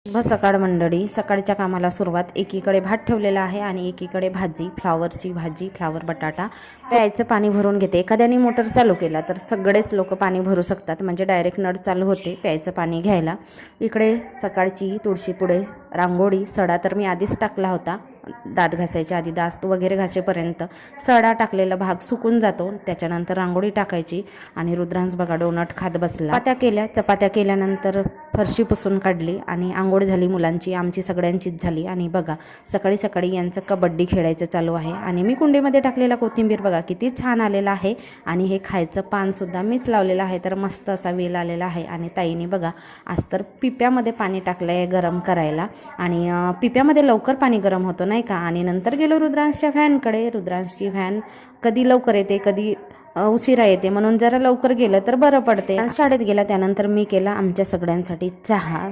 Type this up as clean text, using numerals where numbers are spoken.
सकाळ मंडळी, सकाळच्या कामाला सुरुवात. एकीकडे भात ठेवलेला आहे आणि एकीकडे भाजी, फ्लावरची भाजी, फ्लावर बटाटा. प्यायचं पाणी भरून घेते. एखाद्याने मोटर चालू केला तर सगळेच लोक पाणी भरू शकतात, म्हणजे डायरेक्ट नळ चालू होते प्यायचं पाणी घ्यायला. इकडे सकाळची तुळशी पुढे रांगोळी. सडा तर मी आधीच टाकला होता, दात घासायच्या आधी, दात वगैरे घासेपर्यंत सडा टाकलेला भाग सुकून जातो. त्याच्यानंतर रांगोळी टाकायची. आणि रुद्रांश बघा डोनट खात बसला. चपात्या केल्यानंतर फरशी पुसून काढली आणि आंघोळ झाली मुलांची, आमची सगळ्यांचीच झाली. आणि बघा सकाळी सकाळी यांचं कबड्डी खेळायचं चालू आहे. आणि मी कुंडीमध्ये टाकलेला कोथिंबीर बघा किती छान आलेला आहे. आणि हे खायचं पानसुद्धा मीच लावलेलं आहे, तर मस्त असा वेल आलेला आहे. आणि ताईने बघा आज तर पिप्यामध्ये पाणी टाकलं आहे गरम करायला. आणि पिप्यामध्ये लवकर पाणी गरम होतं नाही का. आणि नंतर गेलो रुद्रांशच्या फॅनकडे. रुद्रांशची फॅन कधी लवकर येते कधी उशिरा येते, म्हणून जरा लवकर गेलं तर बरं पडते. शाळेत गेला त्यानंतर मी केला आमच्या सगळ्यांसाठी चहा.